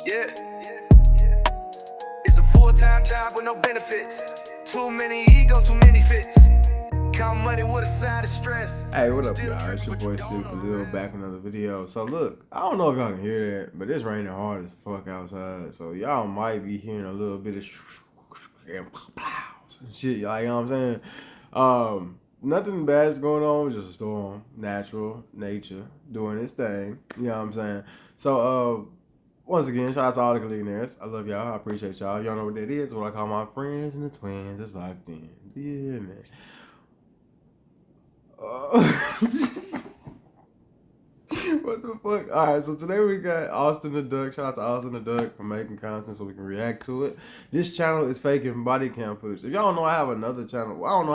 Yeah. It's a full-time job with no benefits. Too many ego, too many fits. Count money with a side of stress. Hey, what up, y'all? It's your boy Stu Khalil back with another video. So look, I don't know if y'all can hear that, but it's raining hard as fuck outside. So y'all might be hearing a little bit of and shit, y'all, you know what I'm saying? Nothing bad is going on, just a storm, natural nature doing its thing. You know what I'm saying? So once again, shout out to all the millionaires. I love y'all. I appreciate y'all. Y'all know what that is. What I call my friends and the twins. It's locked in. Yeah, man. What the fuck? Alright, so today we got Austin the Duck. Shout out to Austin the Duck for making content so we can react to it. This channel is faking body cam footage. If y'all don't know, I have another channel. Well, I don't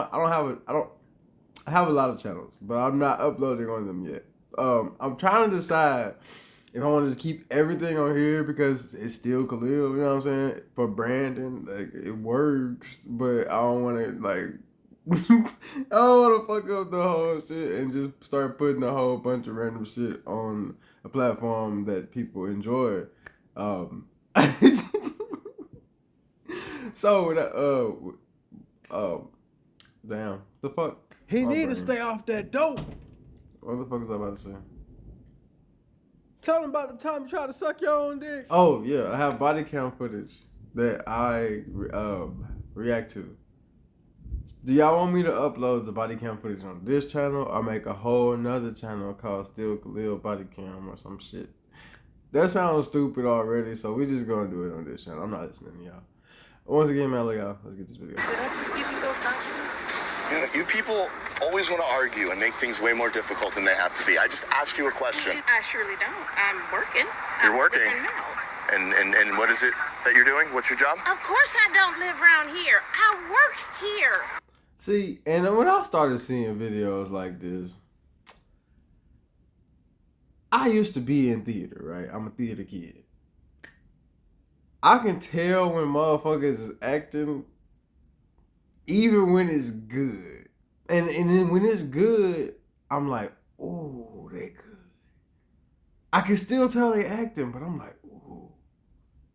know. I have a lot of channels, but I'm not uploading on them yet. I'm trying to decide if I want to just keep everything on here because it's still Khalil, you know what I'm saying? For branding, like, it works, but I don't want to, like, I don't want to fuck up the whole shit and just start putting a whole bunch of random shit on a platform that people enjoy. So, damn, the fuck? He need to stay off that dope. What the fuck was I about to say? Tell him about the time you tried to suck your own dick. Oh, yeah, I have body cam footage that I react to. Do y'all want me to upload the body cam footage on this channel or make a whole nother channel called Still Khalil Body Cam or some shit? That sounds stupid already, so we just gonna do it on this channel. I'm not listening to y'all. Once again, man, look, y'all, let's get this video. Did I just give you those documents? You people always want to argue and make things way more difficult than they have to be. I just asked you a question. I surely don't. I'm working. You're working? Now. And what is it that you're doing? What's your job? Of course I don't live around here. I work here. See, and when I started seeing videos like this, I used to be in theater, right? I'm a theater kid. I can tell when motherfuckers is acting, even when it's good. And then when it's good, I'm like, ooh, they good. I can still tell they acting, but I'm like, ooh,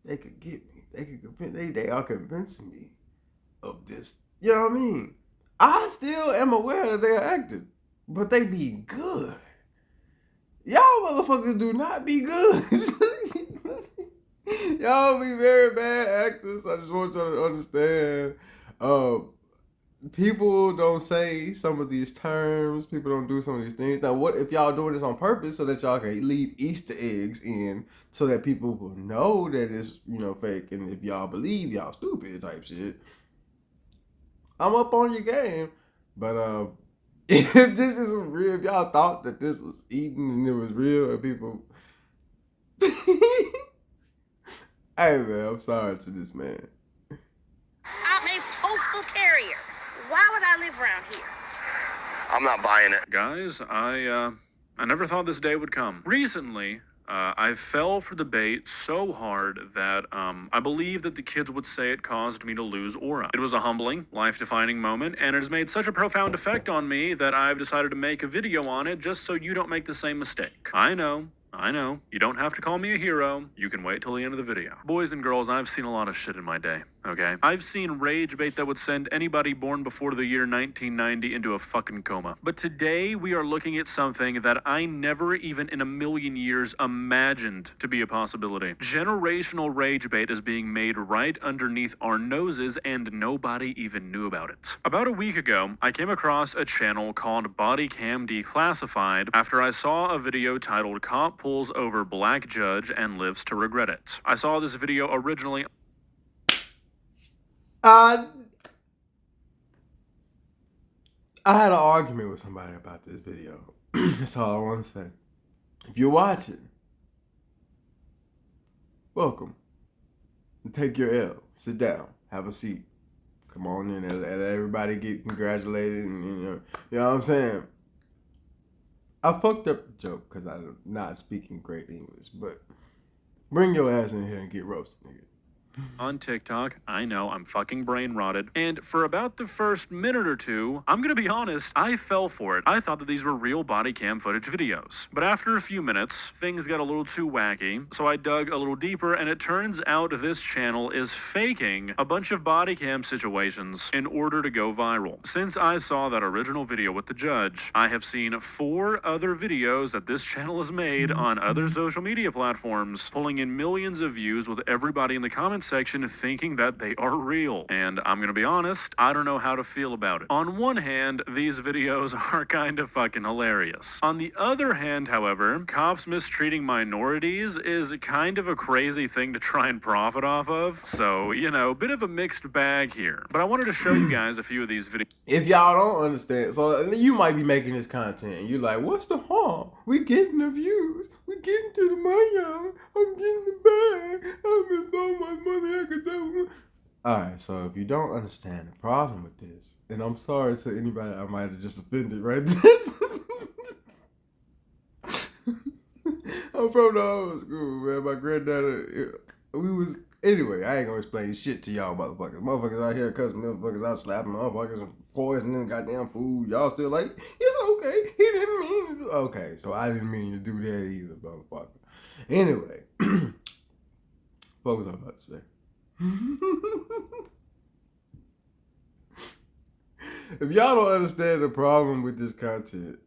they could get me. They could convince, they are convincing me of this. You know what I mean? I still am aware that they're acting, but they be good. Y'all motherfuckers do not be good. Y'all be very bad actors. I just want y'all to understand. People don't say some of these terms. People don't do some of these things. Now, what if y'all doing this on purpose so that y'all can leave Easter eggs in so that people will know that it's, you know, fake, and if y'all believe y'all stupid type shit, I'm up on your game. But if this is real, if y'all thought that this was eaten and it was real and people hey man, I'm sorry to this man. I'm a postal carrier. Why would I live around here? I'm not buying it. Guys, I never thought this day would come. Recently, I fell for the bait so hard that I believe that the kids would say it caused me to lose aura. It was a humbling, life-defining moment, and it has made such a profound effect on me that I've decided to make a video on it just so you don't make the same mistake. I know. You don't have to call me a hero. You can wait till the end of the video. Boys and girls, I've seen a lot of shit in my day, okay? I've seen rage bait that would send anybody born before the year 1990 into a fucking coma. But today, we are looking at something that I never even in a million years imagined to be a possibility. Generational rage bait is being made right underneath our noses, and nobody even knew about it. About a week ago, I came across a channel called Bodycam Declassified after I saw a video titled Cop Pulls Over Black Judge and Lives to Regret It. I saw this video originally. I had an argument with somebody about this video. That's all I want to say. If you're watching, welcome. Take your L. Sit down. Have a seat. Come on in and let everybody get congratulated. And, you know what I'm saying? I fucked up the joke because I'm not speaking great English, but bring your ass in here and get roasted, nigga. on TikTok. I know, I'm fucking brain rotted. And for about the first minute or two, I'm gonna be honest, I fell for it. I thought that these were real body cam footage videos. But after a few minutes, things got a little too wacky, so I dug a little deeper, and it turns out this channel is faking a bunch of body cam situations in order to go viral. Since I saw that original video with the judge, I have seen 4 other videos that this channel has made on other social media platforms, pulling in millions of views with everybody in the comments section thinking that they are real. And I'm gonna be honest, I don't know how to feel about it. On one hand, these videos are kind of fucking hilarious. On the other hand, however, cops mistreating minorities is kind of a crazy thing to try and profit off of. So, you know, bit of a mixed bag here. But I wanted to show you guys a few of these videos. If y'all don't understand, so you might be making this content and you're like, what's the harm? We getting the views. We getting to the money. I'm getting the bag. I'm in so much money I could do. Alright, so if you don't understand the problem with this, and I'm sorry to anybody I might have just offended right there. I'm from the old school, man. My granddad, anyway, I ain't gonna explain shit to y'all motherfuckers. Motherfuckers out here cussing motherfuckers out, slapping motherfuckers and poisoning goddamn food. Y'all still like, it's okay. He didn't mean to do. Okay, so I didn't mean to do that either, motherfucker. Anyway, what was I about to say? If y'all don't understand the problem with this content,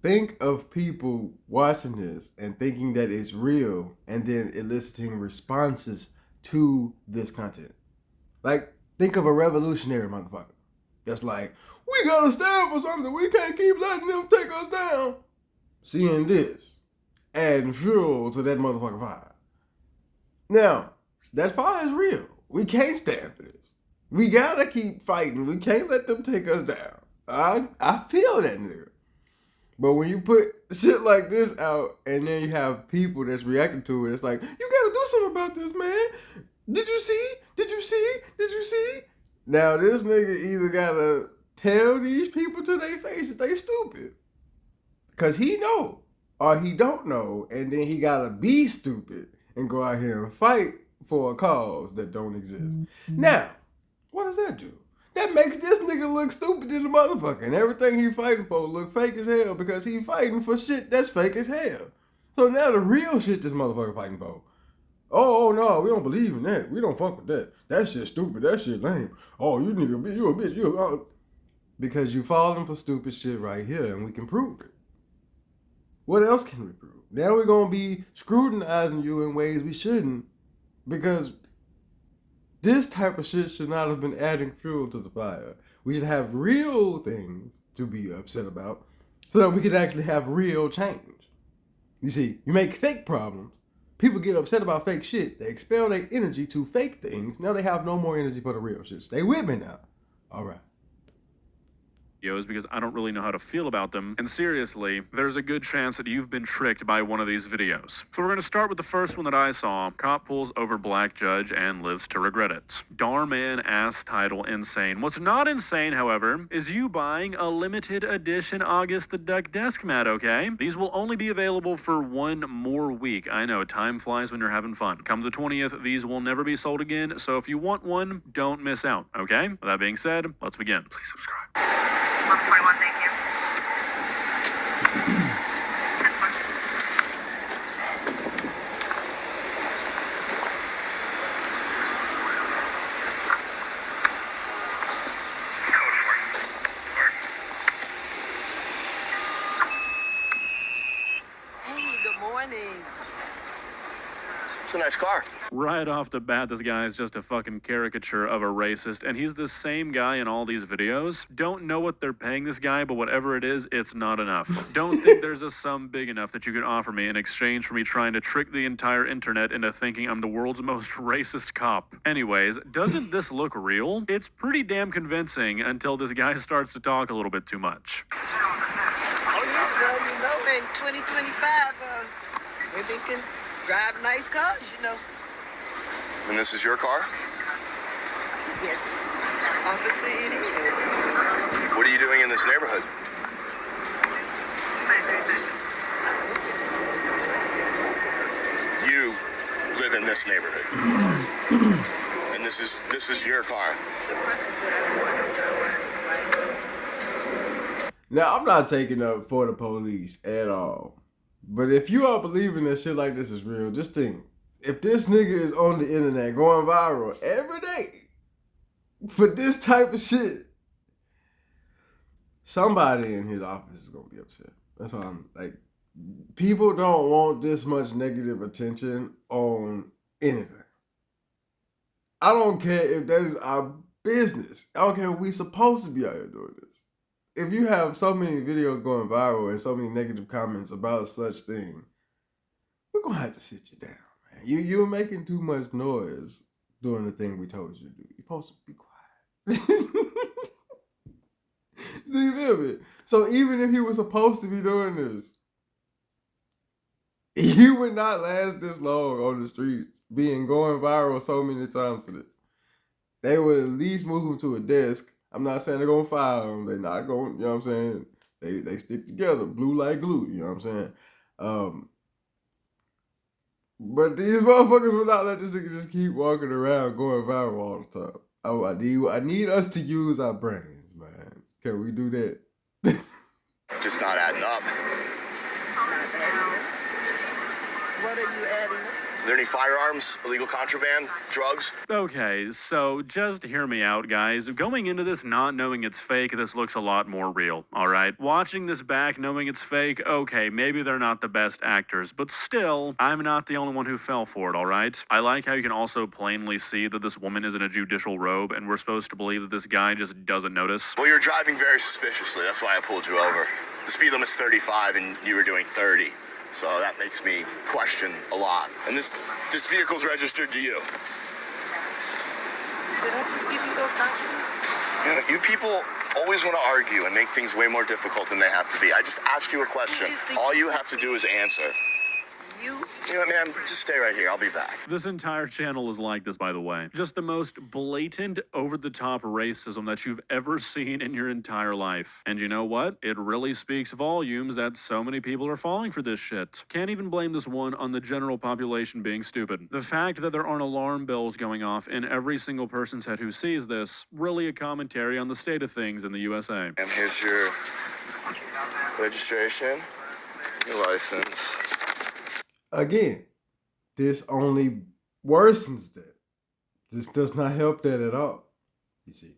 think of people watching this and thinking that it's real and then eliciting responses to this content. Like, think of a revolutionary motherfucker that's like, we gotta stand for something. We can't keep letting them take us down. Seeing this, adding fuel to that motherfucking fire. Now, that fire is real. We can't stand for this. We gotta keep fighting. We can't let them take us down. I feel that nigga. But when you put shit like this out and then you have people that's reacting to it, it's like, you gotta do something about this, man. Did you see? Did you see? Did you see? Now this nigga either gotta tell these people to their face that they stupid, cause he know, or he don't know, and then he gotta be stupid and go out here and fight for a cause that don't exist. Now, what does that do? That makes this nigga look stupid in the motherfucker, and everything he fighting for look fake as hell because he fighting for shit that's fake as hell. So now the real shit this motherfucker fighting for. Oh no, we don't believe in that. We don't fuck with that. That shit stupid. That shit lame. Oh, you nigga, you a bitch. Because you falling for stupid shit right here, and we can prove it. What else can we prove? Now we're gonna be scrutinizing you in ways we shouldn't, because this type of shit should not have been adding fuel to the fire. We should have real things to be upset about so that we could actually have real change. You see, you make fake problems. People get upset about fake shit. They expel their energy to fake things. Now they have no more energy for the real shit. Stay with me now. All right. Because I don't really know how to feel about them. And seriously, there's a good chance that you've been tricked by one of these videos. So we're going to start with the first one that I saw. Cop pulls over black judge and lives to regret it. Darman ass title insane. What's not insane, however, is you buying a limited edition August the Duck desk mat, okay? These will only be available for 1 more week. I know, time flies when you're having fun. Come the 20th, these will never be sold again. So if you want one, don't miss out, okay? With that being said, let's begin. Please subscribe. 141, thank you. Hey, good morning. It's a nice car. Right off the bat, this guy is just a fucking caricature of a racist, and he's the same guy in all these videos. Don't know what they're paying this guy, but whatever it is, it's not enough. Don't think there's a sum big enough that you could offer me in exchange for me trying to trick the entire internet into thinking I'm the world's most racist cop. Anyways, doesn't this look real? It's pretty damn convincing until this guy starts to talk a little bit too much. Oh, yeah, well, you know, in 2025, women can drive nice cars, you know. And this is your car? Yes, obviously it is. What are you doing in this neighborhood? You live in this neighborhood. And this is your car. Surprised that I wouldn't know. Why is it? Now, I'm not taking up for the police at all. But if you are believing that shit like this is real, just think. If this nigga is on the internet going viral every day for this type of shit, somebody in his office is going to be upset. That's all I'm like. People don't want this much negative attention on anything. I don't care if that is our business. I don't care if we supposed to be out here doing this. If you have so many videos going viral and so many negative comments about such thing, we're going to have to sit you down, man. You're making too much noise doing the thing we told you to do. You're supposed to be quiet. Do you feel me? So even if he was supposed to be doing this, he would not last this long on the streets, being going viral so many times for this. They would at least move him to a desk. I'm not saying they're gonna fire him. They're not going, you know what I'm saying? They stick together, blue like glue, you know what I'm saying? But these motherfuckers will not let this nigga just keep walking around going viral all the time. I need us to use our brains, man. Can we do that? Just not adding up. It's not adding up. What are you adding up? Are there any firearms, illegal contraband, drugs? Okay, so just hear me out, guys. Going into this not knowing it's fake, this looks a lot more real, alright? Watching this back knowing it's fake, okay, maybe they're not the best actors, but still, I'm not the only one who fell for it, alright? I like how you can also plainly see that this woman is in a judicial robe, and we're supposed to believe that this guy just doesn't notice. Well, you were driving very suspiciously. That's why I pulled you over. The speed limit's 35 and you were doing 30. So that makes me question a lot. And this vehicle's registered to you. Did I just give you those documents? You know, you people always want to argue and make things way more difficult than they have to be. I just asked you a question. All you have to do is answer. You know what, man? Just stay right here. I'll be back. This entire channel is like this, by the way. Just the most blatant, over-the-top racism that you've ever seen in your entire life. And you know what? It really speaks volumes that so many people are falling for this shit. Can't even blame this one on the general population being stupid. The fact that there aren't alarm bells going off in every single person's head who sees this, really a commentary on the state of things in the USA. And here's your registration, your license. Again, this only worsens that. This does not help that at all. You see,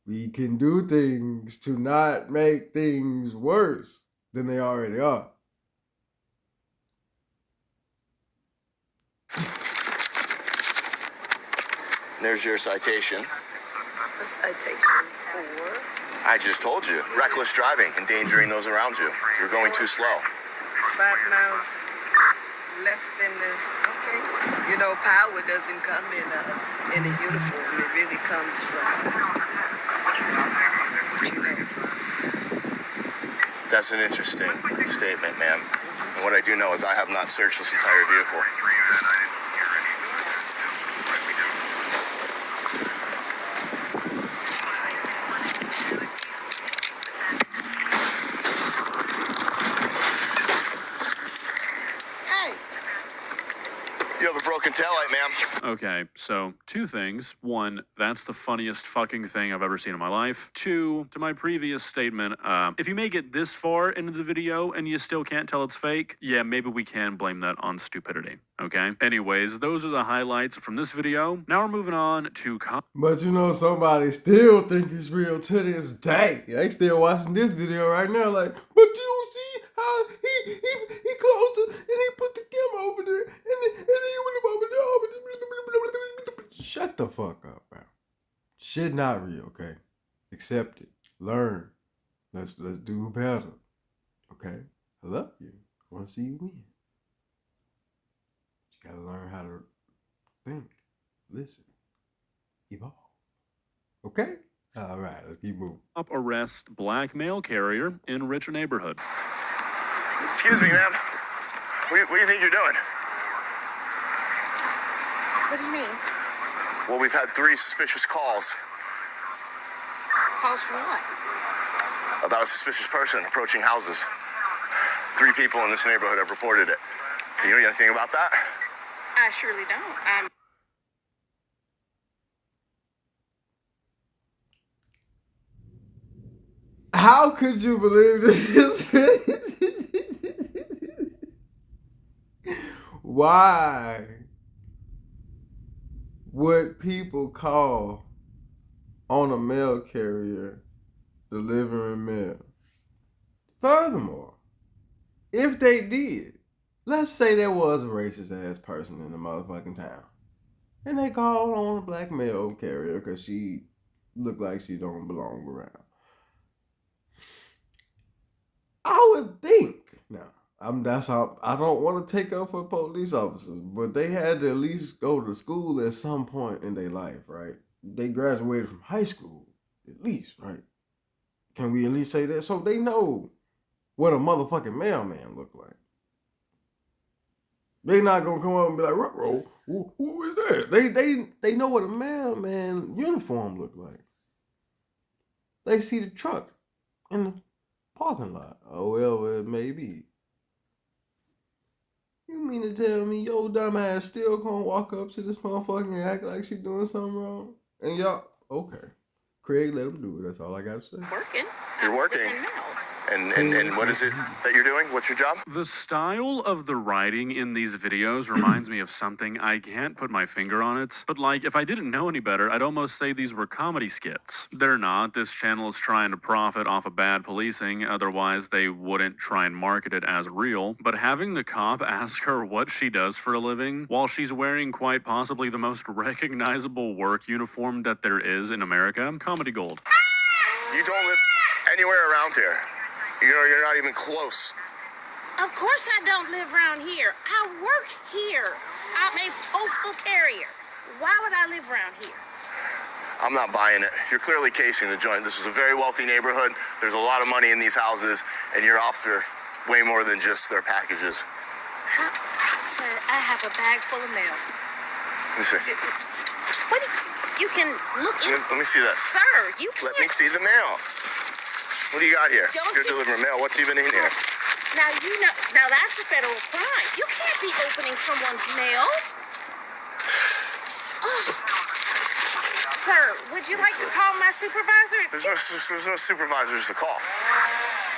we can do things to not make things worse than they already are. There's your citation. A citation for? I just told you. Reckless driving, endangering those around you. You're going too slow. 5 miles less than the, okay. You know, power doesn't come in a uniform. It really comes from what you know. That's an interesting statement, ma'am. And what I do know is I have not searched this entire vehicle. You have a broken taillight, ma'am. Okay, so 2 things. 1, that's the funniest fucking thing I've ever seen in my life. 2, to my previous statement, if you make it this far into the video and you still can't tell it's fake, yeah, maybe we can blame that on stupidity, okay? Anyways, those are the highlights from this video. Now we're moving on to... But you know, somebody still think it's real to this day. They still watching this video right now like, but you don't see how he closed it and he put the camera over there and he went over there. Shut the fuck up, bro. Shit not real, okay? Accept it. Learn. Let's do better. Okay? I love you. I want to see you win. You gotta learn how to think, listen, evolve. Okay? All right, let's keep moving. Up arrest black mail carrier in rich neighborhood. Excuse me, ma'am. What do you think you're doing? What do you mean? Well, we've had 3 suspicious calls Calls for what? about a suspicious person approaching houses. 3 people in this neighborhood have reported it. You know anything about that? I surely don't. How could you believe this? Why would people call on a mail carrier delivering mail? Furthermore, if they did, let's say there was a racist ass person in the motherfucking town, and they called on a black mail carrier because she looked like she don't belong around. I would think, now, that's how I don't want to take up for police officers, but they had to at least go to school at some point in their life, right? They graduated from high school, at least, right? Can we at least say that? So they know what a motherfucking mailman look like. They not gonna come up and be like, "Ruh-roh, who is that?" They know what a mailman uniform look like. They see the truck in the parking lot, or wherever it may be. You mean to tell me your dumb ass still gonna walk up to this motherfucker and act like she doing something wrong? And y'all, okay. Craig, let him do it. That's all I gotta say. Working. You're working. And what is it that you're doing? What's your job? The style of the writing in these videos reminds me of something. I can't put my finger on it, but like, if I didn't know any better, I'd almost say these were comedy skits. They're not. This channel is trying to profit off of bad policing, otherwise they wouldn't try and market it as real. But having the cop ask her what she does for a living, while she's wearing quite possibly the most recognizable work uniform that there is in America, comedy gold. You don't live anywhere around here. You know, you're not even close. Of course I don't live around here. I work here. I'm a postal carrier. Why would I live around here? I'm not buying it. You're clearly casing the joint. This is a very wealthy neighborhood. There's a lot of money in these houses, and you're after way more than just their packages. Sir, I have a bag full of mail. Let me see. What? You can look in. Let me see this. Sir, you can't. Let me see the mail. What do you got here? Don't You're you- delivering mail. What's even in here? Now, now that's a federal crime. You can't be opening someone's mail. Oh. Sir, would you like to call my supervisor? There's no supervisors to call.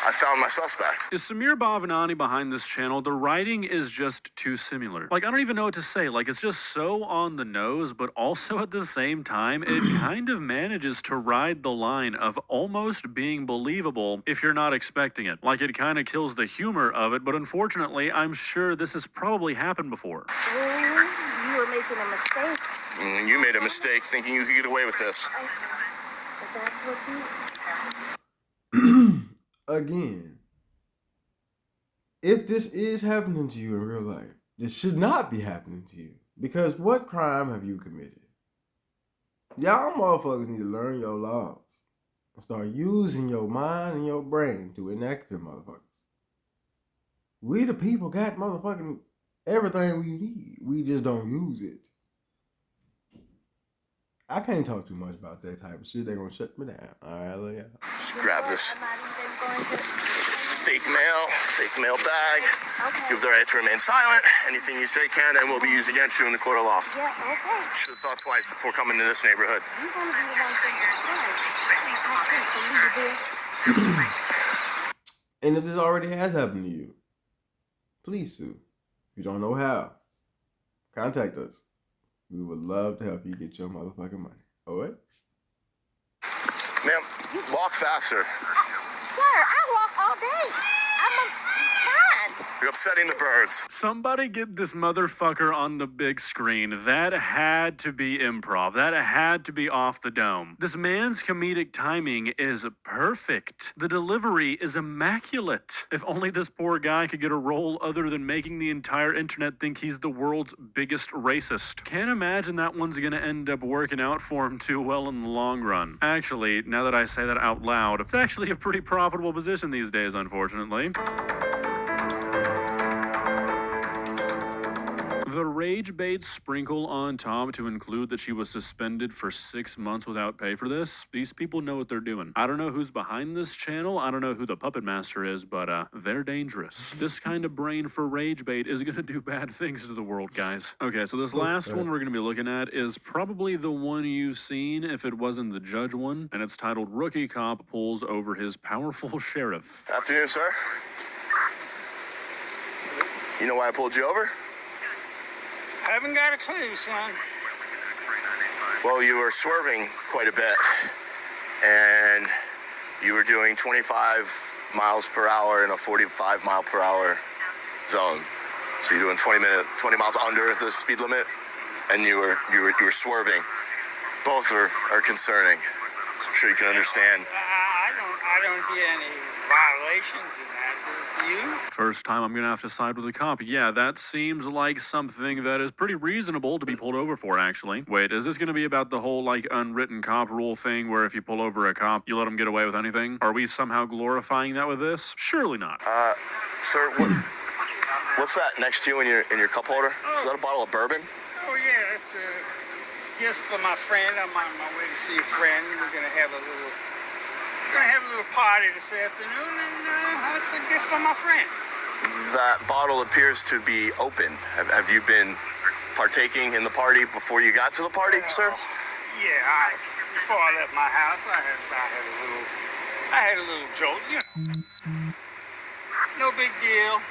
I found my suspect. Is Samir Bhavanani behind this channel? The writing is just too similar. Like, I don't even know what to say. Like, it's just so on the nose, but also at the same time, it kind of manages to ride the line of almost being believable if you're not expecting it. Like, it kind of kills the humor of it, but unfortunately, I'm sure this has probably happened before. Oh, you were making a mistake. You made a mistake thinking you could get away with this. That's what you... Again, if this is happening to you in real life, this should not be happening to you. Because what crime have you committed? Y'all motherfuckers need to learn your laws and start using your mind and your brain to enact them motherfuckers. We the people got motherfucking everything we need. We just don't use it. I can't talk too much about that type of shit. They're gonna shut me down. Alright, look out. Just grab this fake mail bag. Okay. You have the right to remain silent. Anything you say can and will be used against you in the court of law. Yeah, okay. Should have thought twice before coming to this neighborhood. You're going to be the one thinking twice. I can't believe this. And if this already has happened to you, please sue. If you don't know how, contact us. We would love to help you get your motherfucking money. Alright? Ma'am, walk faster. Sir, I walk all day. I'm fine. You're upsetting the birds. Somebody get this motherfucker on the big screen. That had to be improv. That had to be off the dome. This man's comedic timing is perfect. The delivery is immaculate. If only this poor guy could get a role other than making the entire internet think he's the world's biggest racist. Can't imagine that one's gonna end up working out for him too well in the long run. Actually, now that I say that out loud, it's actually a pretty profitable position these days, unfortunately. The rage bait sprinkle on top to include that she was suspended for 6 months without pay for this. These people know what they're doing. I don't know who's behind this channel. I don't know who the puppet master is, but they're dangerous. This kind of brain for rage bait is gonna do bad things to the world, guys. Okay, so this last one we're gonna be looking at is probably the one you've seen if it wasn't the judge one, and it's titled Rookie Cop Pulls Over His Powerful Sheriff. Afternoon, sir. You know why I pulled you over? Haven't got a clue, son. Well, you were swerving quite a bit, and you were doing 25 miles per hour in a 45 mile per hour zone. So you're doing 20 miles under the speed limit, and you were swerving. Both are concerning. So I'm sure you can understand. I don't see any violations in that. You? First time I'm gonna have to side with the cop. Yeah, that seems like something that is pretty reasonable to be pulled over for, actually. Wait, is this gonna be about the whole, like, unwritten cop rule thing where if you pull over a cop, you let him get away with anything? Are we somehow glorifying that with this? Surely not. Sir, what's that next to you in your cup holder? Is that a bottle of bourbon? Oh, yeah, it's a gift for my friend. I'm on my way to see a friend. We're gonna have a little party this afternoon, and it's a gift for my friend. That bottle appears to be open. Have you been partaking in the party before you got to the party, sir? Yeah, before I left my house, I had a little jolt, you know. No big deal.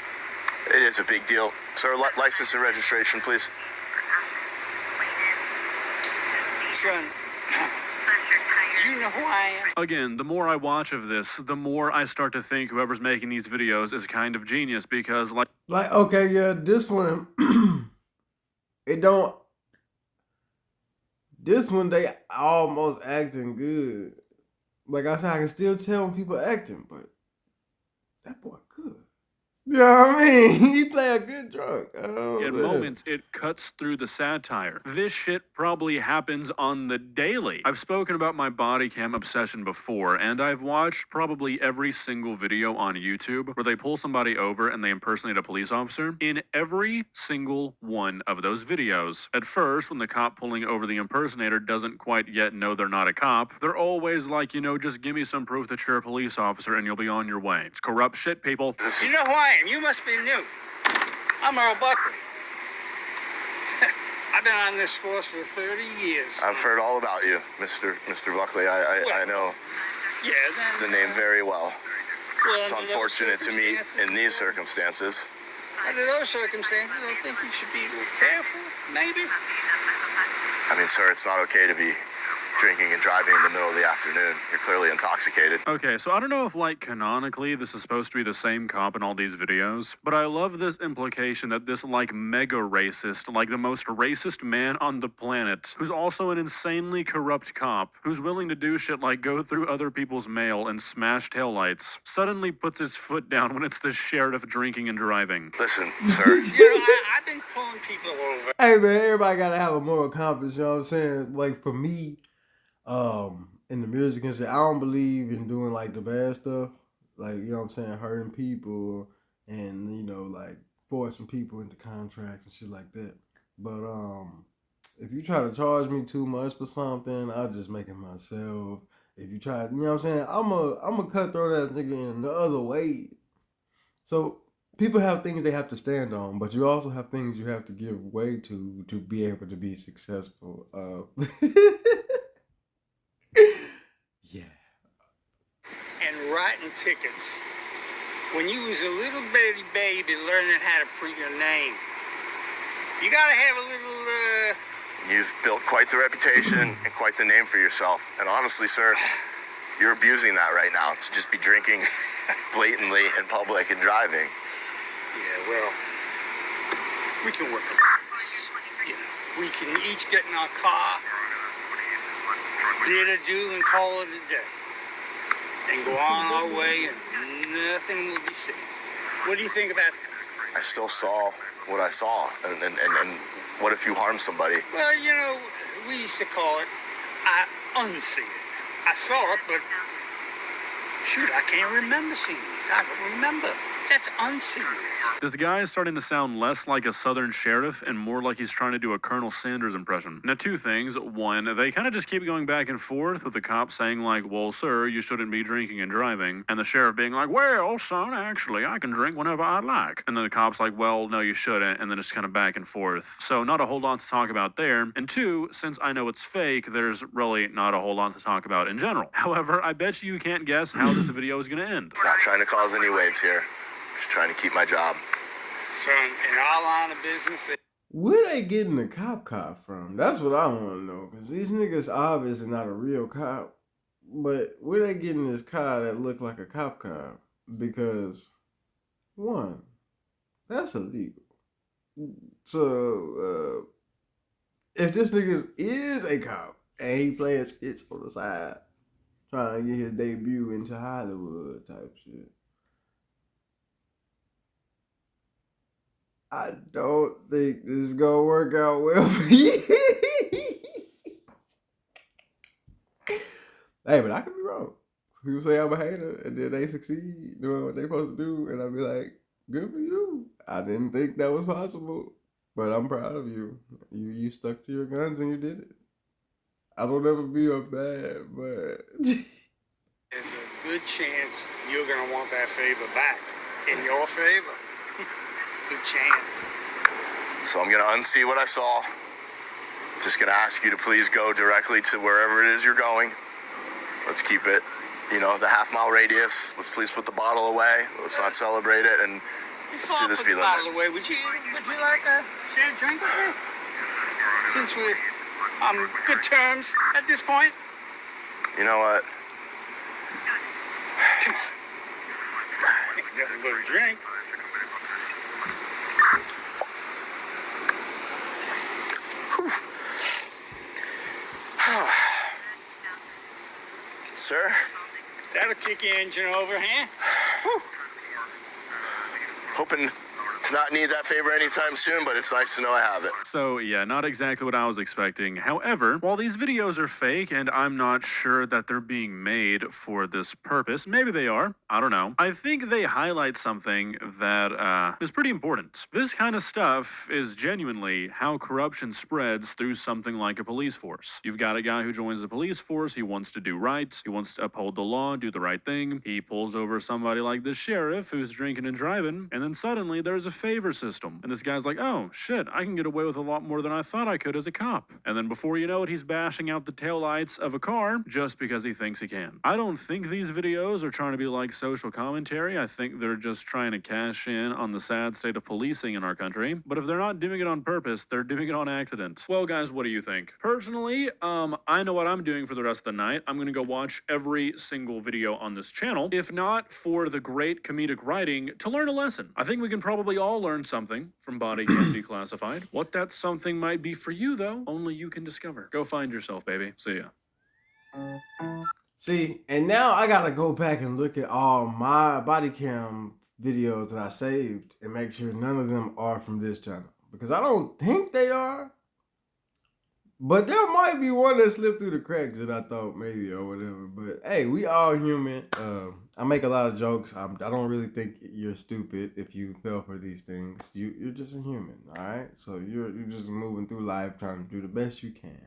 It is a big deal. Sir, license and registration, please. Son, you know who I am? Again, the more I watch of this, the more I start to think whoever's making these videos is kind of genius because, like, Okay, yeah, this one, this one, they almost acting good. Like I said, I can still tell when people acting, but that boy good. You know what I mean? He play a good drunk. at moments, it cuts through the satire. This shit probably happens on the daily. I've spoken about my body cam obsession before, and I've watched probably every single video on YouTube where they pull somebody over and they impersonate a police officer. In every single one of those videos, at first, when the cop pulling over the impersonator doesn't quite yet know they're not a cop, they're always like, you know, just give me some proof that you're a police officer and you'll be on your way. It's corrupt shit, people. You know who I am. You must be new. I'm Earl Buckley. I've been on this force for 30 years. I've heard all about you, Mr. Buckley. I know the name very well. It's unfortunate to meet in these circumstances. Under those circumstances, I think you should be a little careful, maybe. I mean, sir, it's not okay to be drinking and driving in the middle of the afternoon. You're clearly intoxicated. Okay, so I don't know if, like, canonically this is supposed to be the same cop in all these videos, but I love this implication that this, like, mega racist, like the most racist man on the planet, who's also an insanely corrupt cop, who's willing to do shit like go through other people's mail and smash taillights, suddenly puts his foot down when it's the sheriff drinking and driving. Listen, sir. You know, I've been pulling people over. Hey man, everybody gotta have a moral compass, you know what I'm saying? Like for me, in the music industry, I don't believe in doing like the bad stuff. Like, you know what I'm saying, hurting people and, you know, like forcing people into contracts and shit like that. But if you try to charge me too much for something, I'll just make it myself. If you try, you know what I'm saying, I'm a cutthroat ass nigga in the other way. So people have things they have to stand on, but you also have things you have to give way to be able to be successful. Yeah. And writing tickets. When you was a little bitty baby learning how to print your name, you gotta have a little, You've built quite the reputation and quite the name for yourself. And honestly, sir, you're abusing that right now to just be drinking blatantly in public and driving. Yeah, well, we can work around this. Yeah, we can each get in our car, bid adieu and call it a day, and go on our way and nothing will be said. What do you think about that? I still saw what I saw, and what if you harm somebody? Well, you know, we used to call it, I unsee it. I saw it, but shoot, I can't remember seeing it. I don't remember. That's unserious. This guy is starting to sound less like a Southern sheriff and more like he's trying to do a Colonel Sanders impression. Now, two things. One, they kind of just keep going back and forth with the cop saying like, well, sir, you shouldn't be drinking and driving. And the sheriff being like, well, son, actually, I can drink whenever I like. And then the cop's like, well, no, you shouldn't. And then it's kind of back and forth. So not a whole lot to talk about there. And two, since I know it's fake, there's really not a whole lot to talk about in general. However, I bet you can't guess how this video is going to end. Not trying to cause any waves here. Just trying to keep my job. So in our line of business, Where they getting the cop from? That's what I want to know. Because these niggas obviously not a real cop. But where they getting this car that look like a cop car? Because, one, that's illegal. So, if this nigga is a cop and he playing skits on the side, trying to get his debut into Hollywood type shit, I don't think this is gonna work out well for you. Hey, but I could be wrong. People say I'm a hater, and then they succeed doing what they supposed to do, and I'll be like, good for you. I didn't think that was possible, but I'm proud of you. You stuck to your guns and you did it. I don't ever be a bad, but there's a good chance you're going to want that favor back. In your favor. Good chance. So I'm going to unsee what I saw. Just going to ask you to please go directly to wherever it is you're going. Let's keep it, you know, the half-mile radius. Let's please put the bottle away. Let's not celebrate it, and Before let's do I this put the speed bottle limit. away, would you like to share a drink with me? Since we're on good terms at this point. You know what? Come on. Ain't nothing but a drink. Sir? That'll kick your engine over, huh? Whew. Hoping to not need that favor anytime soon, but it's nice to know I have it. So yeah, not exactly what I was expecting. However, while these videos are fake and I'm not sure that they're being made for this purpose, maybe they are, I don't know, I think they highlight something that is pretty important. This kind of stuff is genuinely how corruption spreads through something like a police force. You've got a guy who joins the police force, he wants to do right, he wants to uphold the law, do the right thing, he pulls over somebody like the sheriff who's drinking and driving, and then suddenly there's a favor system. And this guy's like, oh, shit, I can get away with a lot more than I thought I could as a cop. And then before you know it, he's bashing out the taillights of a car just because he thinks he can. I don't think these videos are trying to be like social commentary. I think they're just trying to cash in on the sad state of policing in our country. But if they're not doing it on purpose, they're doing it on accident. Well, guys, what do you think? Personally, I know what I'm doing for the rest of the night. I'm gonna go watch every single video on this channel, if not for the great comedic writing, to learn a lesson. I think we can probably all learn something from Bodycam Declassified. What that something might be for you, though, only you can discover. Go find yourself, baby. See ya. see, and now I gotta go back and look at all my body cam videos that I saved and make sure none of them are from this channel. Because I don't think they are. But there might be one that slipped through the cracks that I thought maybe or whatever. But hey, we all human. I make a lot of jokes. I don't really think you're stupid if you fell for these things. You're just a human, all right? So you're just moving through life trying to do the best you can.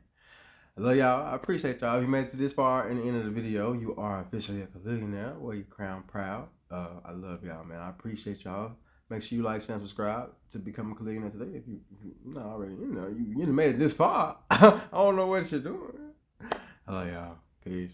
I love y'all. I appreciate y'all. If you made it to this far in the end of the video, you are officially a millionaire. Wear your crown proud. I love y'all, man. I appreciate y'all. Make sure you like, share, and subscribe to become a millionaire today. If you not already, you made it this far. I don't know what you're doing. I love y'all. Peace.